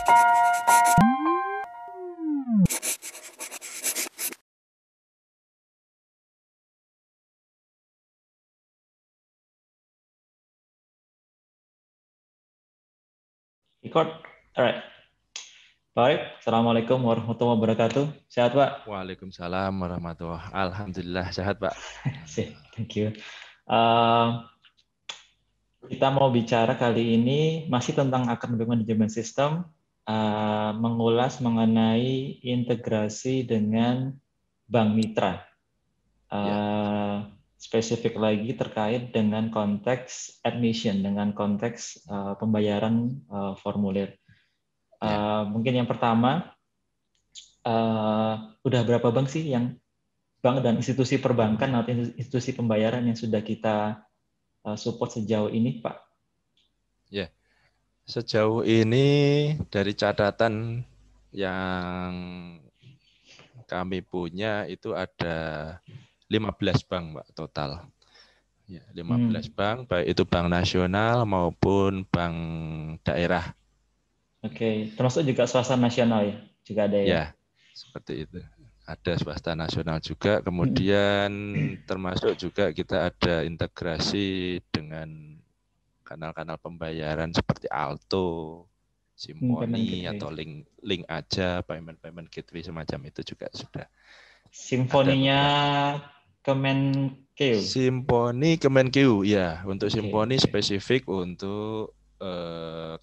Record. Alright. Baik. Assalamualaikum warahmatullahi wabarakatuh. Sehat, Pak? Waalaikumsalam warahmatullahi wabarakatuh. Alhamdulillah sehat, Pak. Thank you. Kita mau bicara kali ini masih tentang Academic Management System, mengulas mengenai integrasi dengan Bank Mitra. Spesifik lagi terkait dengan konteks admission, dengan konteks pembayaran formulir. Mungkin yang pertama, udah berapa bank sih yang bank dan institusi perbankan atau institusi pembayaran yang sudah kita support sejauh ini, Pak? Ya, sejauh ini dari catatan yang kami punya itu ada 15 bank, Pak, total. Ya, 15 bank, baik itu bank nasional maupun bank daerah. Oke, termasuk juga swasta nasional ya? Juga ada ya? Ya, seperti itu. Ada swasta nasional juga, kemudian termasuk juga kita ada integrasi dengan kanal-kanal pembayaran seperti Alto, Simponi, atau link aja, payment gateway semacam itu juga sudah. Simponinya Kemenkeu? Simponi Kemenkeu, ya. Untuk Simponi Okay. spesifik untuk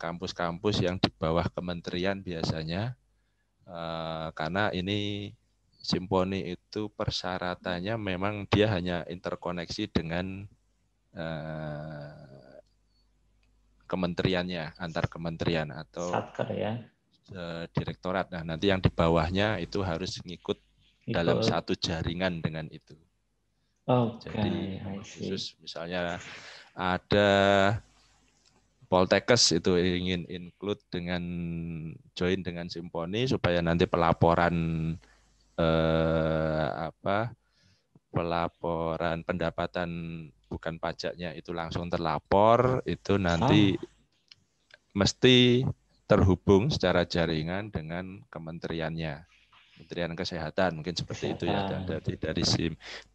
kampus-kampus yang di bawah kementerian biasanya, karena ini Simponi itu persyaratannya memang dia hanya interkoneksi dengan kementeriannya, antar kementerian atau Satker ya. Direktorat. Nah, nanti yang di bawahnya itu harus ngikut dalam satu jaringan dengan itu. Jadi khusus misalnya ada Poltekkes itu ingin include dengan join dengan Simponi supaya nanti pelaporan pelaporan pendapatan bukan pajaknya itu langsung terlapor, itu nanti mesti terhubung secara jaringan dengan kementeriannya, Kementerian Kesehatan mungkin seperti itu ya.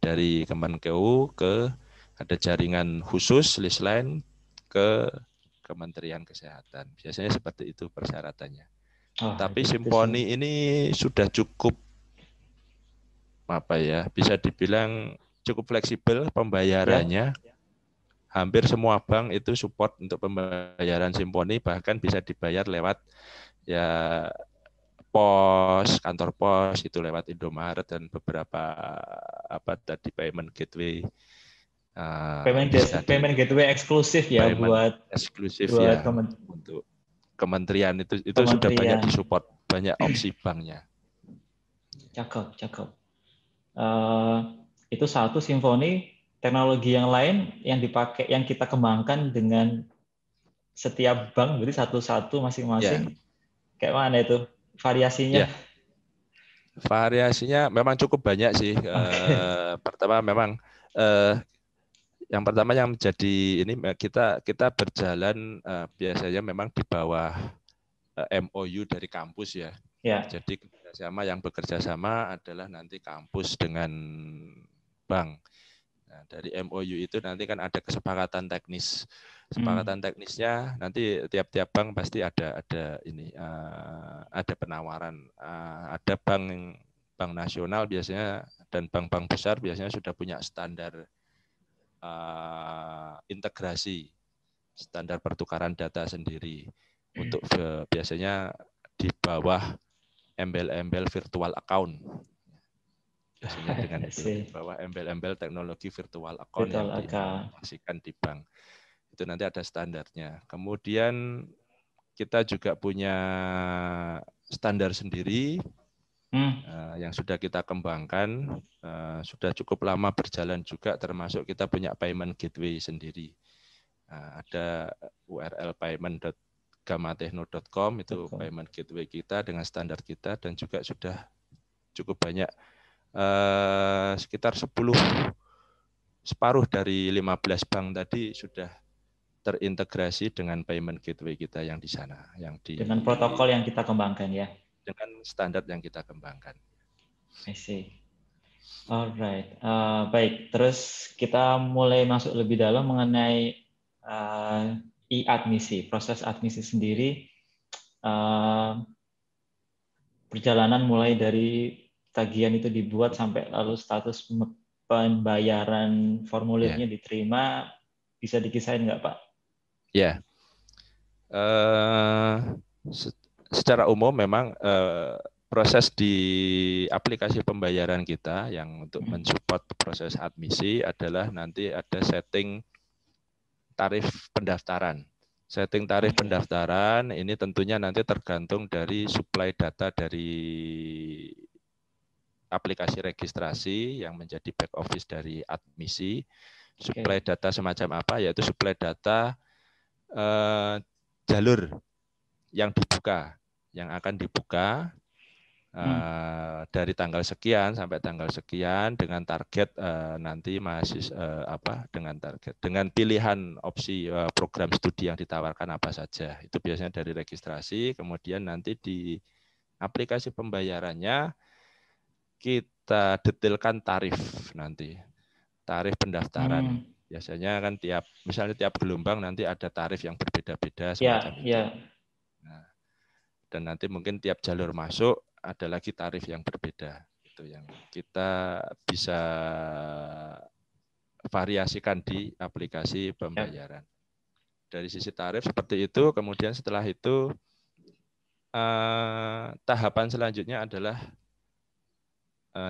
Dari Kemenkeu ke ada jaringan khusus list line ke Kementerian Kesehatan. Biasanya seperti itu persyaratannya. Tapi Simponi ini sudah cukup bisa dibilang cukup fleksibel pembayarannya. Hampir semua bank itu support untuk pembayaran Simponi, bahkan bisa dibayar lewat ya pos, kantor pos itu lewat Indomaret dan beberapa payment gateway. Payment gateway eksklusif ya buat untuk kementerian itu sudah banyak disupport, banyak opsi banknya. Cakep. Itu satu Simponi. Teknologi yang lain yang dipakai, yang kita kembangkan dengan setiap bank, berarti satu-satu masing-masing. Kayak mana itu variasinya? Variasinya memang cukup banyak sih. Pertama memang yang pertama yang menjadi ini kita berjalan biasanya memang di bawah MOU dari kampus ya. Jadi yang bekerja sama adalah nanti kampus dengan bank. Nah, dari MOU itu nanti kan ada kesepakatan teknis. Kesepakatan teknisnya nanti tiap-tiap bank pasti ada penawaran. Ada bank nasional biasanya dan bank-bank besar biasanya sudah punya standar integrasi, standar pertukaran data sendiri. Untuk biasanya di bawah embel-embel virtual account. Biasanya dengan itu di bawah embel-embel teknologi virtual account yang diimplementasikan di bank. Itu nanti ada standarnya. Kemudian kita juga punya standar sendiri yang sudah kita kembangkan, sudah cukup lama berjalan juga, termasuk kita punya payment gateway sendiri. Ada URL payment.gamatechno.com, itu payment gateway kita dengan standar kita, dan juga sudah cukup banyak, sekitar separuh dari 15 bank tadi sudah terintegrasi dengan payment gateway kita yang di sana, dengan protokol yang kita kembangkan ya. Dengan standar yang kita kembangkan. I see. Alright, baik. Terus kita mulai masuk lebih dalam mengenai e-admisi, proses admisi sendiri. Perjalanan mulai dari tagihan itu dibuat sampai lalu status pembayaran formulirnya diterima, bisa dikisahin nggak Pak? Ya, secara umum memang proses di aplikasi pembayaran kita yang untuk mensupport proses admisi adalah nanti ada setting tarif pendaftaran. Setting tarif pendaftaran ini tentunya nanti tergantung dari supply data dari aplikasi registrasi yang menjadi back office dari admisi. Supply data semacam apa? Yaitu supply data jalur yang dibuka, yang akan dibuka dari tanggal sekian sampai tanggal sekian dengan target nanti dengan pilihan opsi program studi yang ditawarkan apa saja. Itu biasanya dari registrasi, kemudian nanti di aplikasi pembayarannya kita detailkan tarif nanti. Tarif pendaftaran. Biasanya kan misalnya tiap gelombang nanti ada tarif yang berbeda-beda semacam itu. Nah, dan nanti mungkin tiap jalur masuk ada lagi tarif yang berbeda. Itu yang kita bisa variasikan di aplikasi pembayaran. Dari sisi tarif seperti itu, kemudian setelah itu tahapan selanjutnya adalah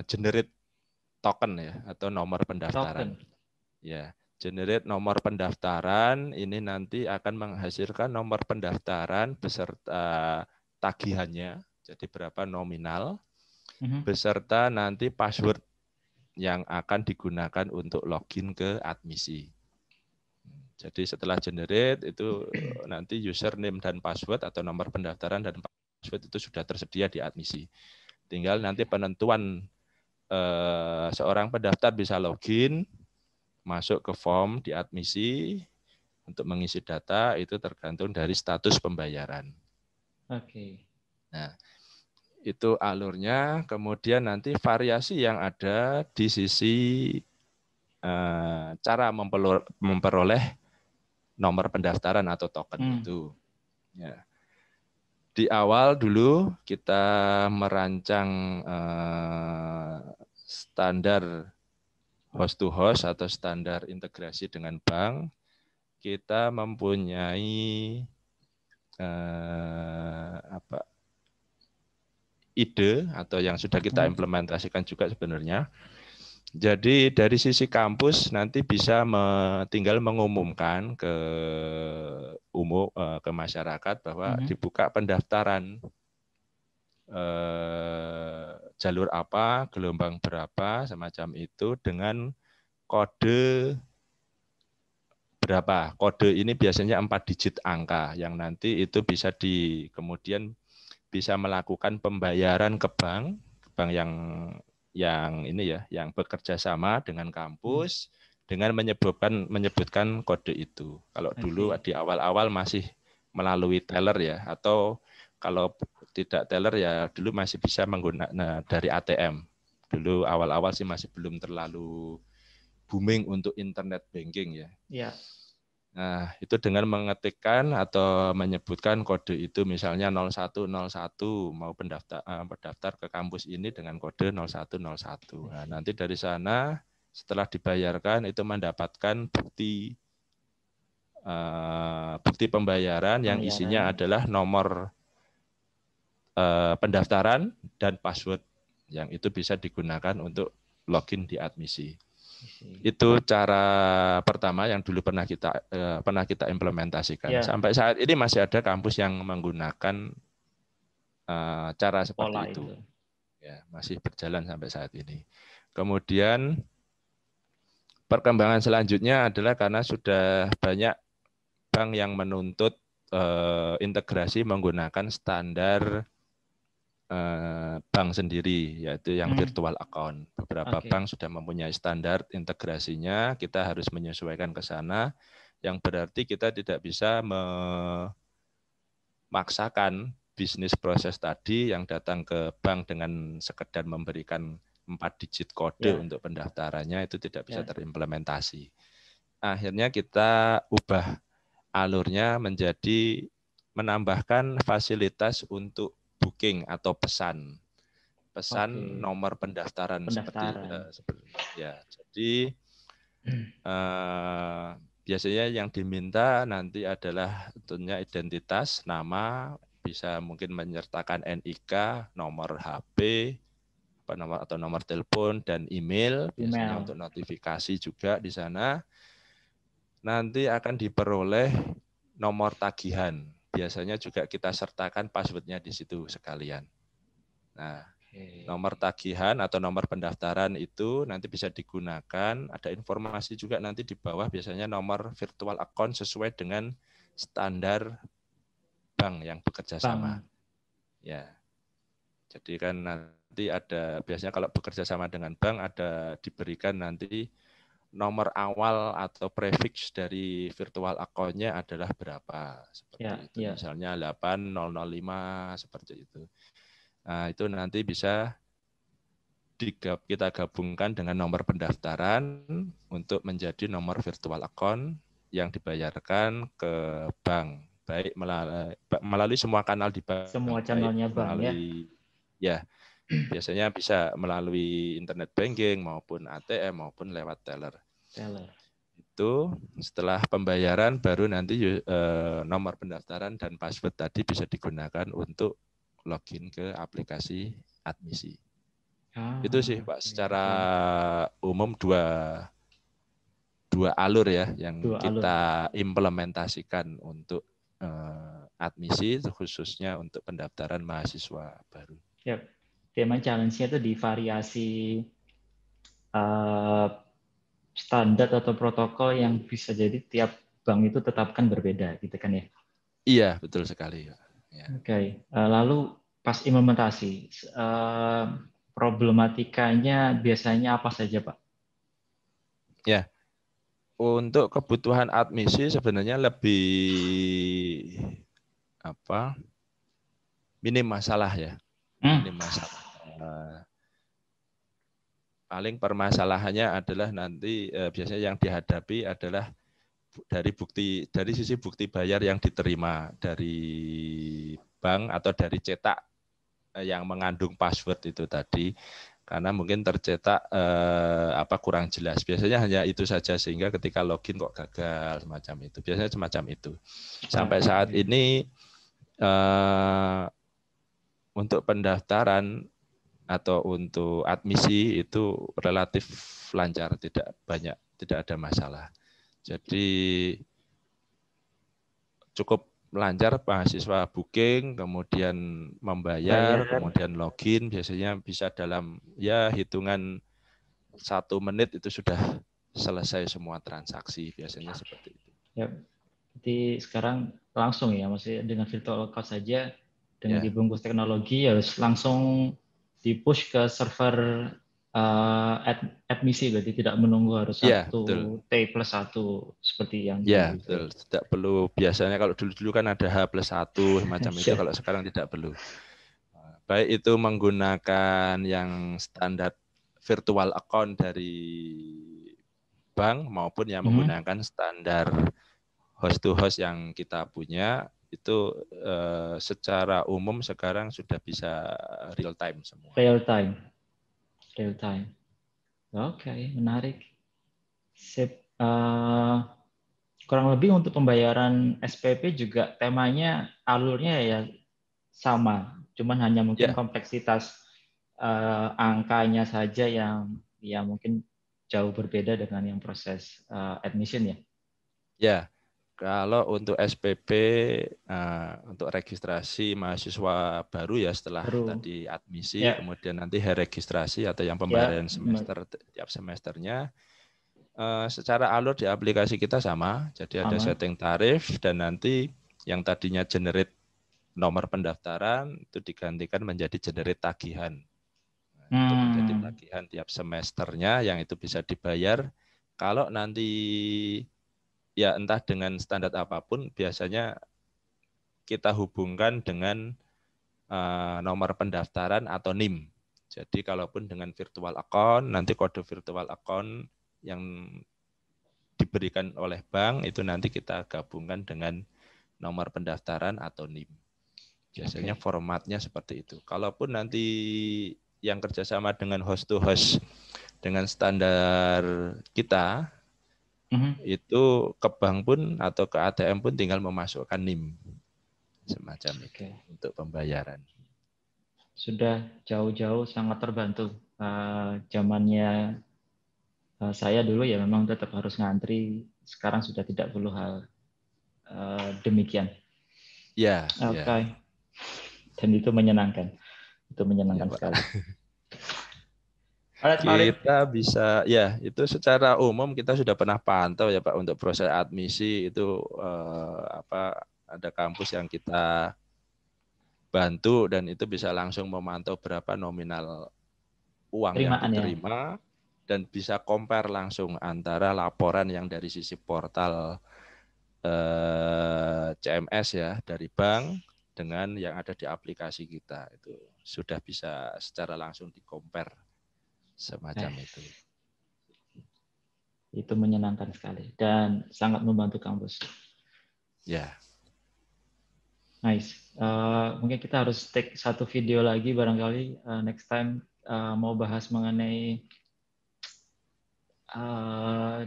generate token ya atau nomor pendaftaran. Ya, generate nomor pendaftaran ini nanti akan menghasilkan nomor pendaftaran beserta tagihannya, jadi berapa nominal, beserta nanti password yang akan digunakan untuk login ke admisi. Jadi setelah generate itu nanti username dan password atau nomor pendaftaran dan password itu sudah tersedia di admisi. Tinggal nanti penentuan seorang pendaftar bisa login, masuk ke form di admisi untuk mengisi data itu tergantung dari status pembayaran. Nah, itu alurnya. Kemudian nanti variasi yang ada di sisi cara memperoleh nomor pendaftaran atau token itu. Ya. Di awal dulu kita merancang standar host to host atau standar integrasi dengan bank. Kita mempunyai ide atau yang sudah kita implementasikan juga sebenarnya. Jadi dari sisi kampus nanti bisa tinggal mengumumkan ke ke masyarakat bahwa dibuka pendaftaran jalur apa, gelombang berapa, semacam itu dengan kode berapa. Kode ini biasanya 4 digit angka yang nanti itu bisa kemudian bisa melakukan pembayaran ke bank yang ini ya, yang bekerja sama dengan kampus dengan menyebutkan kode itu. Kalau dulu di awal-awal masih melalui teller ya, atau kalau tidak teller ya dulu masih bisa menggunakan dari ATM. Dulu awal-awal sih masih belum terlalu booming untuk internet banking ya. Nah, itu dengan mengetikkan atau menyebutkan kode itu misalnya 0101 mau pendaftar ke kampus ini dengan kode 0101. Nah, nanti dari sana setelah dibayarkan itu mendapatkan bukti pembayaran yang isinya adalah nomor pendaftaran dan password yang itu bisa digunakan untuk login di admisi. Itu cara pertama yang dulu pernah kita implementasikan. Sampai saat ini masih ada kampus yang menggunakan cara seperti itu. Ya, masih berjalan sampai saat ini. Kemudian perkembangan selanjutnya adalah karena sudah banyak bank yang menuntut integrasi menggunakan standar bank sendiri, yaitu yang virtual account. Beberapa bank sudah mempunyai standar integrasinya, kita harus menyesuaikan ke sana. yang berarti kita tidak bisa memaksakan bisnis proses tadi yang datang ke bank dengan sekedar memberikan 4 digit kode untuk pendaftarannya itu tidak bisa terimplementasi. Akhirnya kita ubah alurnya menjadi menambahkan fasilitas untuk booking atau pesan nomor pendaftaran. Seperti ya. Jadi biasanya yang diminta nanti adalah tentunya identitas, nama, bisa mungkin menyertakan NIK, nomor HP, atau nomor telepon dan email. Biasanya untuk notifikasi juga di sana. Nanti akan diperoleh nomor tagihan. Biasanya juga kita sertakan password-nya di situ sekalian. Nah, nomor tagihan atau nomor pendaftaran itu nanti bisa digunakan. Ada informasi juga nanti di bawah, biasanya nomor virtual account sesuai dengan standar bank yang bekerja sama. Ya. Jadi kan nanti ada, biasanya kalau bekerja sama dengan bank ada diberikan nanti nomor awal atau prefix dari virtual account-nya adalah berapa, seperti itu. Misalnya 8005 seperti itu. Nah, itu nanti bisa kita gabungkan dengan nomor pendaftaran untuk menjadi nomor virtual account yang dibayarkan ke bank, baik melalui semua kanal di bank. Semua channelnya bank biasanya bisa melalui internet banking maupun ATM maupun lewat teller. Itu setelah pembayaran baru nanti nomor pendaftaran dan password tadi bisa digunakan untuk login ke aplikasi admisi. Itu sih Pak, secara umum dua alur ya yang kita implementasikan untuk admisi, khususnya untuk pendaftaran mahasiswa baru. Tema challenge-nya itu di variasi standar atau protokol yang bisa jadi tiap bank itu tetapkan berbeda, gitu kan ya? Iya, betul sekali. Ya. Lalu pas implementasi, problematikanya biasanya apa saja, Pak? Ya, untuk kebutuhan admisi sebenarnya lebih minim masalah ya. Minim masalah. Paling permasalahannya adalah nanti biasanya yang dihadapi adalah dari sisi bukti bayar yang diterima dari bank atau dari cetak yang mengandung password itu tadi, karena mungkin tercetak kurang jelas. Biasanya hanya itu saja sehingga ketika login kok gagal semacam itu. Biasanya semacam itu. Sampai saat ini untuk pendaftaran atau untuk admisi itu relatif lancar, tidak ada masalah. Jadi cukup lancar, mahasiswa booking, kemudian membayar, kemudian login, biasanya bisa dalam hitungan 1 menit itu sudah selesai semua transaksi, biasanya seperti itu. Ya, jadi sekarang langsung ya, maksudnya dengan virtual account saja, dengan dibungkus teknologi harus langsung di-push ke server admisi, berarti tidak menunggu harus T+1 seperti yang dulu. Ya, betul. Tidak perlu. Biasanya kalau dulu kan ada H+1 semacam itu, kalau sekarang tidak perlu. Baik itu menggunakan yang standar virtual account dari bank maupun yang menggunakan standar host to host yang kita punya, itu secara umum sekarang sudah bisa real time semua. Real time. Oke, menarik. Sip. Kurang lebih untuk pembayaran SPP juga temanya alurnya ya sama, cuman hanya mungkin kompleksitas angkanya saja yang mungkin jauh berbeda dengan yang proses admission ya. Ya, kalau untuk SPP untuk registrasi mahasiswa baru ya setelah tadi admisi, kemudian nanti registrasi atau yang pembayaran semester tiap semesternya. Secara alur di aplikasi kita sama, jadi ada setting tarif dan nanti yang tadinya generate nomor pendaftaran itu digantikan menjadi generate tagihan. Untuk menjadi tagihan tiap semesternya yang itu bisa dibayar kalau nanti ya entah dengan standar apapun, biasanya kita hubungkan dengan nomor pendaftaran atau NIM. Jadi kalaupun dengan virtual account, nanti kode virtual account yang diberikan oleh bank itu nanti kita gabungkan dengan nomor pendaftaran atau NIM. Biasanya formatnya seperti itu. Kalaupun nanti yang kerjasama dengan host to host dengan standar kita, itu ke bank pun atau ke ATM pun tinggal memasukkan NIM. Semacam itu untuk pembayaran. Sudah jauh-jauh sangat terbantu. Zamannya saya dulu ya memang tetap harus ngantri. Sekarang sudah tidak perlu hal demikian. Ya. Oke. Dan itu menyenangkan. Itu menyenangkan ya, sekali. Kita bisa, ya itu secara umum kita sudah pernah pantau ya Pak untuk proses admisi itu ada kampus yang kita bantu dan itu bisa langsung memantau berapa nominal uang yang diterima dan bisa compare langsung antara laporan yang dari sisi portal CMS ya dari bank dengan yang ada di aplikasi kita, itu sudah bisa secara langsung di-compare semacam itu. Itu menyenangkan sekali dan sangat membantu kampus. Ya. Nice. Mungkin kita harus take satu video lagi barangkali next time mau bahas mengenai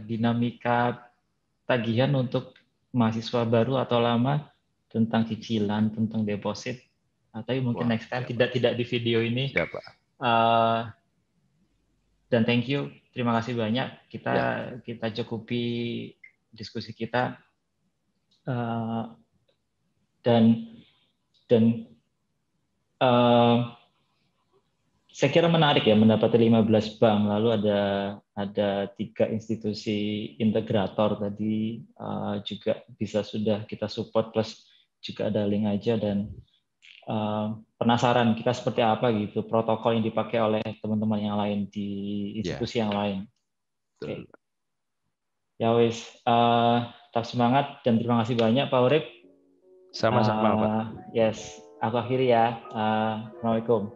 dinamika tagihan untuk mahasiswa baru atau lama, tentang cicilan, tentang deposit. Tapi mungkin next time tidak di video ini. Ya, Pak. Dan thank you, terima kasih banyak. Kita cukupi diskusi kita. Dan saya kira menarik ya mendapat 15 bank, lalu ada 3 institusi integrator tadi juga bisa sudah kita support, plus juga ada link aja, dan penasaran kita seperti apa gitu protokol yang dipakai oleh teman-teman yang lain di institusi yang lain. Oke. Ya wis, tetap semangat dan terima kasih banyak Pak Urip. Sama-sama Pak. Yes, aku akhiri ya. Assalamualaikum.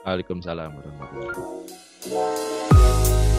Waalaikumsalam warahmatullahi wabarakatuh.